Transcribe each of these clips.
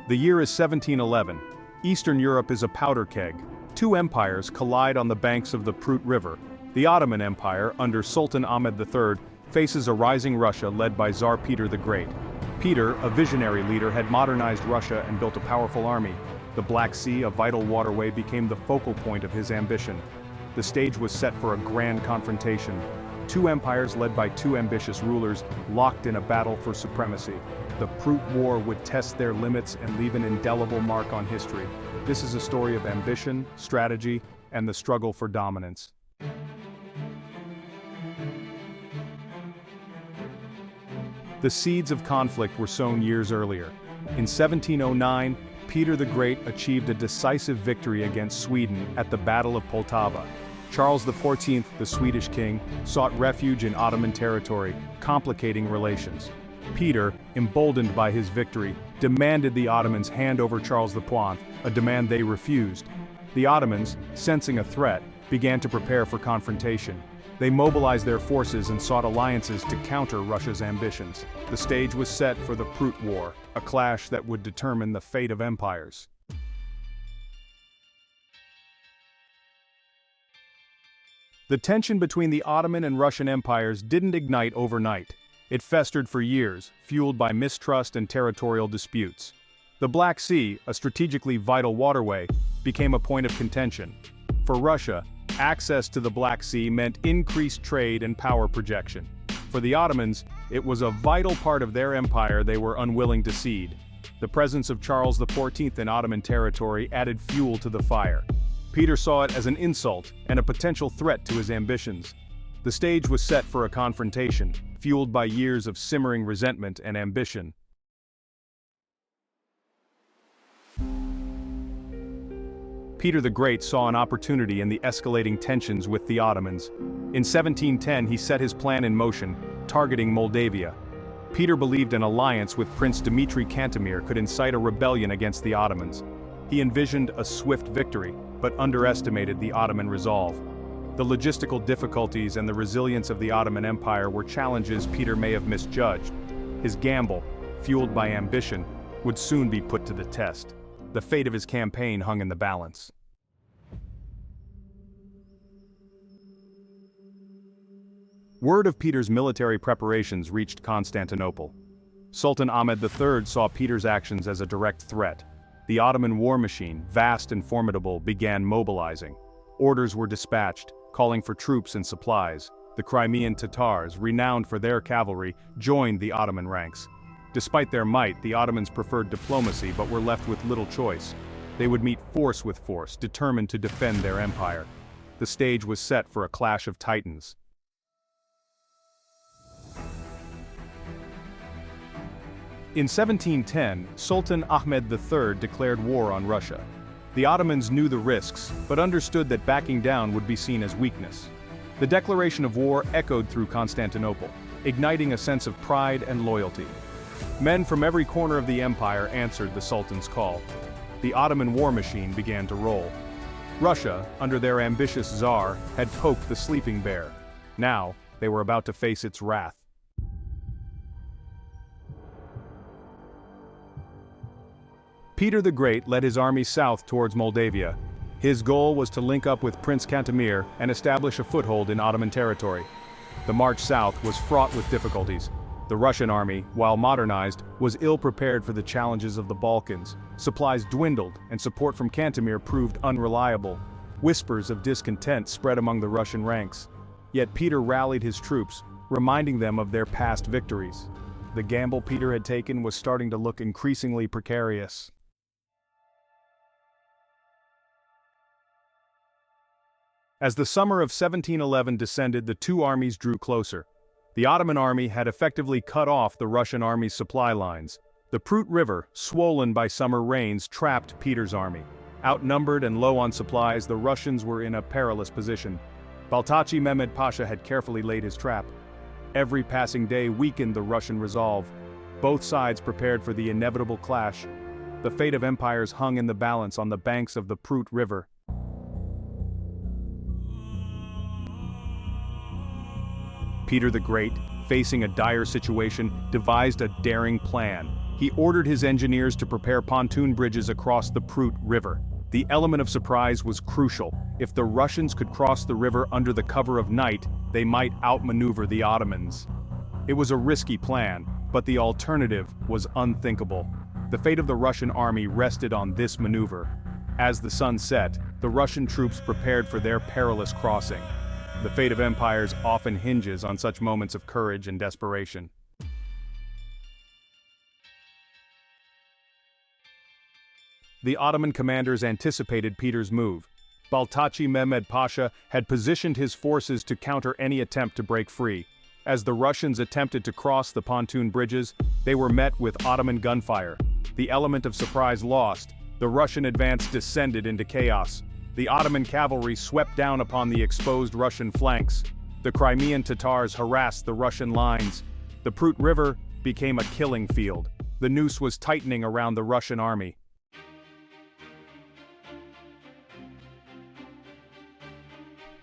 The year is 1711. Eastern Europe is a powder keg. Two empires collide on the banks of the Prut River. The Ottoman Empire, under Sultan Ahmed III, faces a rising Russia led by Tsar Peter the Great. Peter, a visionary leader, had modernized Russia and built a powerful army. The Black Sea, a vital waterway, became the focal point of his ambition. The stage was set for a grand confrontation. Two empires led by two ambitious rulers, locked in a battle for supremacy. The Prut War would test their limits and leave an indelible mark on history. This is a story of ambition, strategy, and the struggle for dominance. The seeds of conflict were sown years earlier. In 1709, Peter the Great achieved a decisive victory against Sweden at the Battle of Poltava. Charles XIV, the Swedish king, sought refuge in Ottoman territory, complicating relations. Peter, emboldened by his victory, demanded the Ottomans hand over Charles XIV, a demand they refused. The Ottomans, sensing a threat, began to prepare for confrontation. They mobilized their forces and sought alliances to counter Russia's ambitions. The stage was set for the Prut War, a clash that would determine the fate of empires. The tension between the Ottoman and Russian empires didn't ignite overnight. It festered for years, fueled by mistrust and territorial disputes. The Black Sea, a strategically vital waterway, became a point of contention. For Russia, access to the Black Sea meant increased trade and power projection. For the Ottomans, it was a vital part of their empire they were unwilling to cede. The presence of Charles XIV in Ottoman territory added fuel to the fire. Peter saw it as an insult and a potential threat to his ambitions. The stage was set for a confrontation, fueled by years of simmering resentment and ambition. Peter the Great saw an opportunity in the escalating tensions with the Ottomans. In 1710, he set his plan in motion, targeting Moldavia. Peter believed an alliance with Prince Dmitry Cantemir could incite a rebellion against the Ottomans. He envisioned a swift victory, but underestimated the Ottoman resolve. The logistical difficulties and the resilience of the Ottoman Empire were challenges Peter may have misjudged. His gamble, fueled by ambition, would soon be put to the test. The fate of his campaign hung in the balance. Word of Peter's military preparations reached Constantinople. Sultan Ahmed III saw Peter's actions as a direct threat. The Ottoman war machine, vast and formidable, began mobilizing. Orders were dispatched, calling for troops and supplies. The Crimean Tatars, renowned for their cavalry, joined the Ottoman ranks. Despite their might, the Ottomans preferred diplomacy but were left with little choice. They would meet force with force, determined to defend their empire. The stage was set for a clash of titans. In 1710, Sultan Ahmed III declared war on Russia. The Ottomans knew the risks, but understood that backing down would be seen as weakness. The declaration of war echoed through Constantinople, igniting a sense of pride and loyalty. Men from every corner of the empire answered the Sultan's call. The Ottoman war machine began to roll. Russia, under their ambitious Tsar, had poked the sleeping bear. Now, they were about to face its wrath. Peter the Great led his army south towards Moldavia. His goal was to link up with Prince Cantemir and establish a foothold in Ottoman territory. The march south was fraught with difficulties. The Russian army, while modernized, was ill-prepared for the challenges of the Balkans. Supplies dwindled, and support from Cantemir proved unreliable. Whispers of discontent spread among the Russian ranks. Yet Peter rallied his troops, reminding them of their past victories. The gamble Peter had taken was starting to look increasingly precarious. As the summer of 1711 descended, the two armies drew closer. The Ottoman army had effectively cut off the Russian army's supply lines. The Prut River, swollen by summer rains, trapped Peter's army. Outnumbered and low on supplies, the Russians were in a perilous position. Baltachi Mehmed Pasha had carefully laid his trap. Every passing day weakened the Russian resolve. Both sides prepared for the inevitable clash. The fate of empires hung in the balance on the banks of the Prut River. Peter the Great, facing a dire situation, devised a daring plan. He ordered his engineers to prepare pontoon bridges across the Prut River. The element of surprise was crucial. If the Russians could cross the river under the cover of night, they might outmaneuver the Ottomans. It was a risky plan, but the alternative was unthinkable. The fate of the Russian army rested on this maneuver. As the sun set, the Russian troops prepared for their perilous crossing. The fate of empires often hinges on such moments of courage and desperation. The Ottoman commanders anticipated Peter's move. Baltachi Mehmed Pasha had positioned his forces to counter any attempt to break free. As the Russians attempted to cross the pontoon bridges, they were met with Ottoman gunfire. The element of surprise lost. The Russian advance descended into chaos. The Ottoman cavalry swept down upon the exposed Russian flanks. The Crimean Tatars harassed the Russian lines. The Prut River became a killing field. The noose was tightening around the Russian army.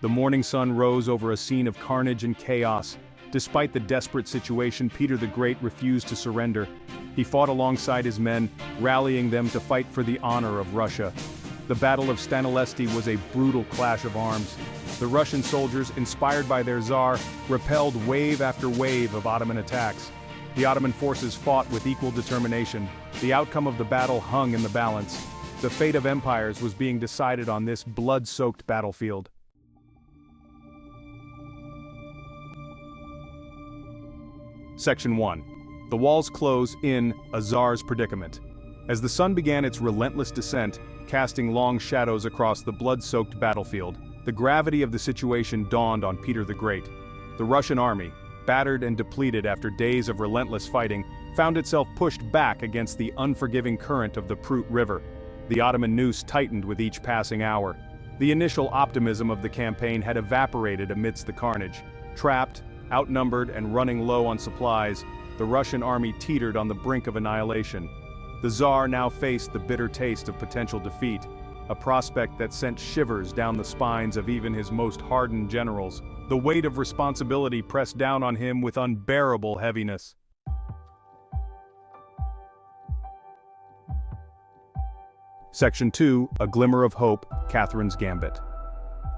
The morning sun rose over a scene of carnage and chaos. Despite the desperate situation, Peter the Great refused to surrender. He fought alongside his men, rallying them to fight for the honor of Russia. The Battle of Stanilesti was a brutal clash of arms. The Russian soldiers, inspired by their Tsar, repelled wave after wave of Ottoman attacks. The Ottoman forces fought with equal determination. The outcome of the battle hung in the balance. The fate of empires was being decided on this blood-soaked battlefield. Section 1. The walls close in a Tsar's predicament. As the sun began its relentless descent, casting long shadows across the blood-soaked battlefield, the gravity of the situation dawned on Peter the Great. The Russian army, battered and depleted after days of relentless fighting, found itself pushed back against the unforgiving current of the Prut River. The Ottoman noose tightened with each passing hour. The initial optimism of the campaign had evaporated amidst the carnage. Trapped, outnumbered, and running low on supplies, the Russian army teetered on the brink of annihilation. The Tsar now faced the bitter taste of potential defeat, a prospect that sent shivers down the spines of even his most hardened generals. The weight of responsibility pressed down on him with unbearable heaviness. Section 2. A Glimmer of Hope, Catherine's Gambit.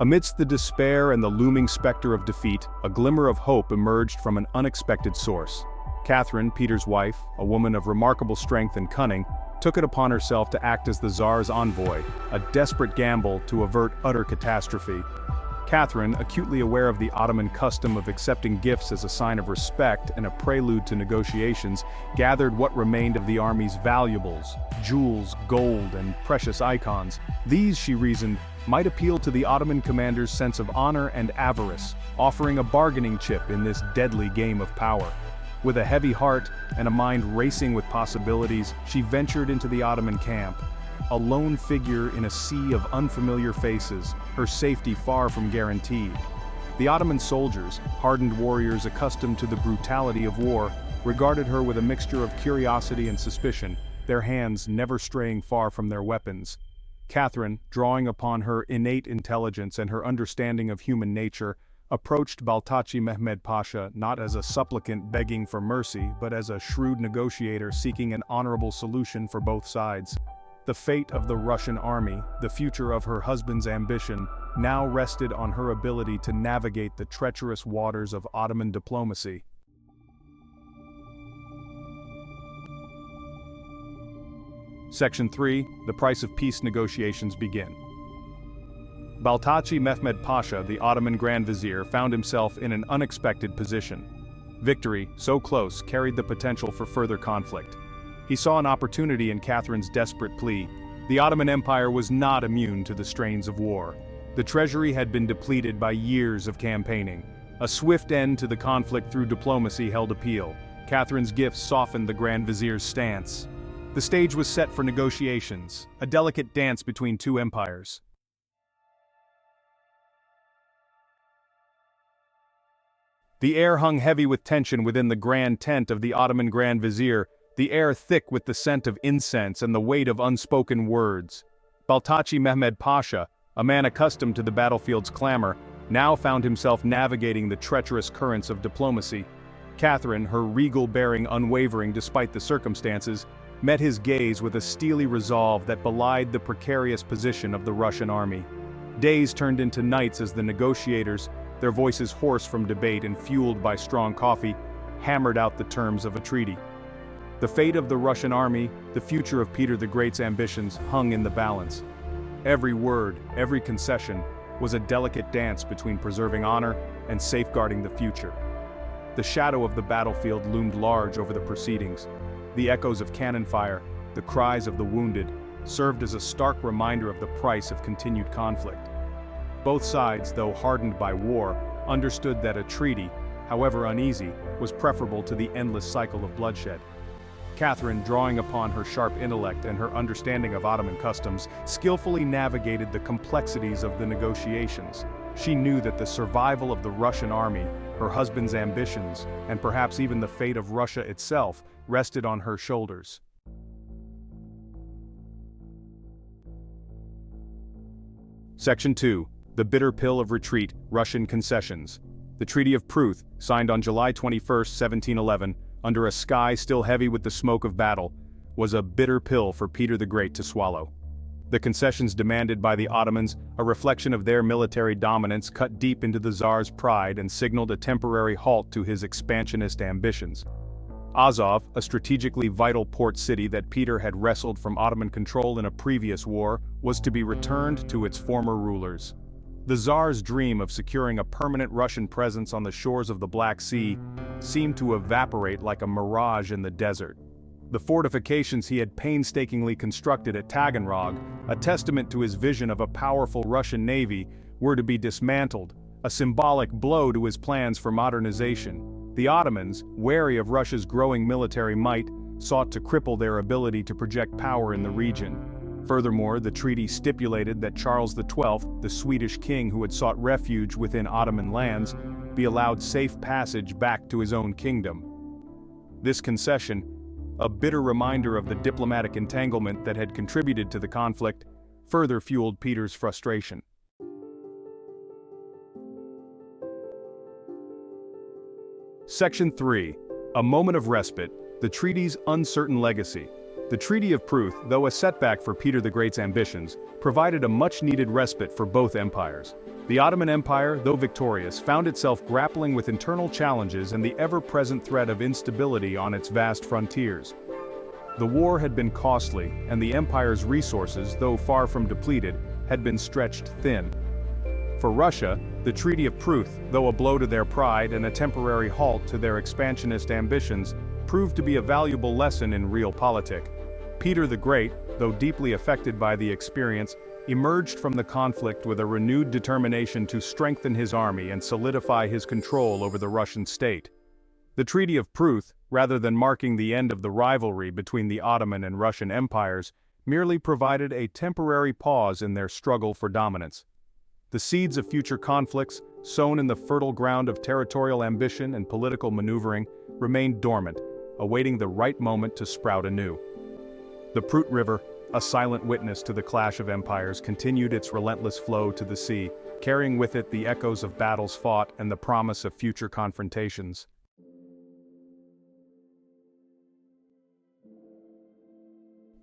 Amidst the despair and the looming specter of defeat, a glimmer of hope emerged from an unexpected source. Catherine, Peter's wife, a woman of remarkable strength and cunning, took it upon herself to act as the Tsar's envoy, a desperate gamble to avert utter catastrophe. Catherine, acutely aware of the Ottoman custom of accepting gifts as a sign of respect and a prelude to negotiations, gathered what remained of the army's valuables, jewels, gold, and precious icons. These, she reasoned, might appeal to the Ottoman commander's sense of honor and avarice, offering a bargaining chip in this deadly game of power. With a heavy heart and a mind racing with possibilities, she ventured into the Ottoman camp. A lone figure in a sea of unfamiliar faces, her safety far from guaranteed. The Ottoman soldiers, hardened warriors accustomed to the brutality of war, regarded her with a mixture of curiosity and suspicion, their hands never straying far from their weapons. Catherine, drawing upon her innate intelligence and her understanding of human nature, approached Baltachi Mehmed Pasha not as a supplicant begging for mercy, but as a shrewd negotiator seeking an honorable solution for both sides. The fate of the Russian army, the future of her husband's ambition, now rested on her ability to navigate the treacherous waters of Ottoman diplomacy. Section 3. The price of peace negotiations begin. Baltachi Mehmed Pasha, the Ottoman Grand Vizier, found himself in an unexpected position. Victory, so close, carried the potential for further conflict. He saw an opportunity in Catherine's desperate plea. The Ottoman Empire was not immune to the strains of war. The treasury had been depleted by years of campaigning. A swift end to the conflict through diplomacy held appeal. Catherine's gifts softened the Grand Vizier's stance. The stage was set for negotiations, a delicate dance between two empires. The air hung heavy with tension within the grand tent of the Ottoman Grand Vizier, the air thick with the scent of incense and the weight of unspoken words. Baltachi Mehmed Pasha, a man accustomed to the battlefield's clamor, now found himself navigating the treacherous currents of diplomacy. Catherine, her regal bearing unwavering despite the circumstances, met his gaze with a steely resolve that belied the precarious position of the Russian army. Days turned into nights as the negotiators, their voices hoarse from debate and fueled by strong coffee, hammered out the terms of a treaty. The fate of the Russian army, the future of Peter the Great's ambitions, hung in the balance. Every word, every concession, was a delicate dance between preserving honor and safeguarding the future. The shadow of the battlefield loomed large over the proceedings. The echoes of cannon fire, the cries of the wounded, served as a stark reminder of the price of continued conflict. Both sides, though hardened by war, understood that a treaty, however uneasy, was preferable to the endless cycle of bloodshed. Catherine, drawing upon her sharp intellect and her understanding of Ottoman customs, skillfully navigated the complexities of the negotiations. She knew that the survival of the Russian army, her husband's ambitions, and perhaps even the fate of Russia itself, rested on her shoulders. Section 2. The Bitter Pill of Retreat, Russian Concessions. The Treaty of Pruth, signed on July 21, 1711, under a sky still heavy with the smoke of battle, was a bitter pill for Peter the Great to swallow. The concessions demanded by the Ottomans, a reflection of their military dominance, cut deep into the Tsar's pride and signaled a temporary halt to his expansionist ambitions. Azov, a strategically vital port city that Peter had wrestled from Ottoman control in a previous war, was to be returned to its former rulers. The Tsar's dream of securing a permanent Russian presence on the shores of the Black Sea seemed to evaporate like a mirage in the desert. The fortifications he had painstakingly constructed at Taganrog, a testament to his vision of a powerful Russian navy, were to be dismantled, a symbolic blow to his plans for modernization. The Ottomans, wary of Russia's growing military might, sought to cripple their ability to project power in the region. Furthermore, the treaty stipulated that Charles XII, the Swedish king who had sought refuge within Ottoman lands, be allowed safe passage back to his own kingdom. This concession, a bitter reminder of the diplomatic entanglement that had contributed to the conflict, further fueled Peter's frustration. Section 3. A Moment of Respite, the treaty's uncertain legacy. The Treaty of Pruth, though a setback for Peter the Great's ambitions, provided a much-needed respite for both empires. The Ottoman Empire, though victorious, found itself grappling with internal challenges and the ever-present threat of instability on its vast frontiers. The war had been costly, and the empire's resources, though far from depleted, had been stretched thin. For Russia, the Treaty of Pruth, though a blow to their pride and a temporary halt to their expansionist ambitions, proved to be a valuable lesson in realpolitik. Peter the Great, though deeply affected by the experience, emerged from the conflict with a renewed determination to strengthen his army and solidify his control over the Russian state. The Treaty of Pruth, rather than marking the end of the rivalry between the Ottoman and Russian empires, merely provided a temporary pause in their struggle for dominance. The seeds of future conflicts, sown in the fertile ground of territorial ambition and political maneuvering, remained dormant, awaiting the right moment to sprout anew. The Prut River, a silent witness to the clash of empires, continued its relentless flow to the sea, carrying with it the echoes of battles fought and the promise of future confrontations.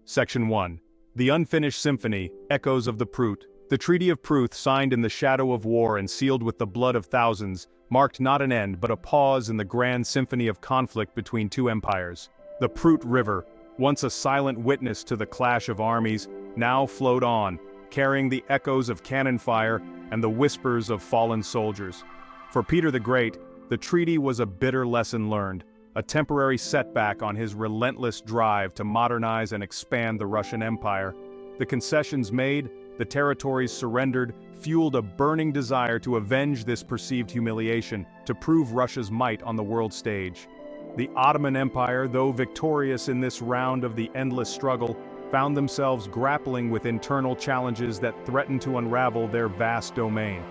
Section 1. The Unfinished Symphony, Echoes of the Prut. The Treaty of Pruth, signed in the shadow of war and sealed with the blood of thousands, marked not an end but a pause in the grand symphony of conflict between two empires. The Prut River, once a silent witness to the clash of armies, now flowed on, carrying the echoes of cannon fire and the whispers of fallen soldiers. For Peter the Great, the treaty was a bitter lesson learned, a temporary setback on his relentless drive to modernize and expand the Russian Empire. The concessions made, the territories surrendered, fueled a burning desire to avenge this perceived humiliation, to prove Russia's might on the world stage. The Ottoman Empire, though victorious in this round of the endless struggle, found themselves grappling with internal challenges that threatened to unravel their vast domain.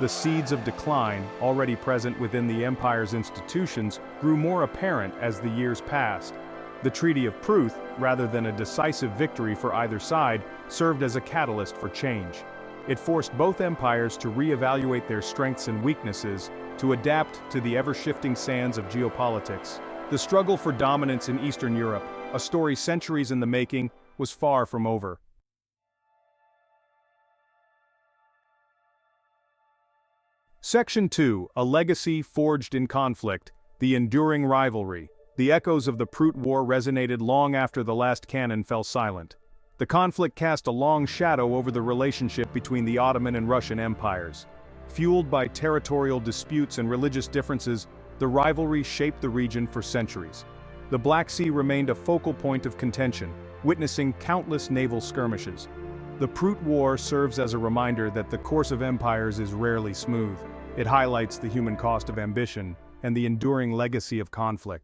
The seeds of decline, already present within the empire's institutions, grew more apparent as the years passed. The Treaty of Pruth, rather than a decisive victory for either side, served as a catalyst for change. It forced both empires to reevaluate their strengths and weaknesses, to adapt to the ever-shifting sands of geopolitics. The struggle for dominance in Eastern Europe, a story centuries in the making, was far from over. Section 2, A Legacy Forged in Conflict, the Enduring Rivalry. The echoes of the Prut War resonated long after the last cannon fell silent. The conflict cast a long shadow over the relationship between the Ottoman and Russian empires. Fueled by territorial disputes and religious differences, the rivalry shaped the region for centuries. The Black Sea remained a focal point of contention, witnessing countless naval skirmishes. The Prut War serves as a reminder that the course of empires is rarely smooth. It highlights the human cost of ambition and the enduring legacy of conflict.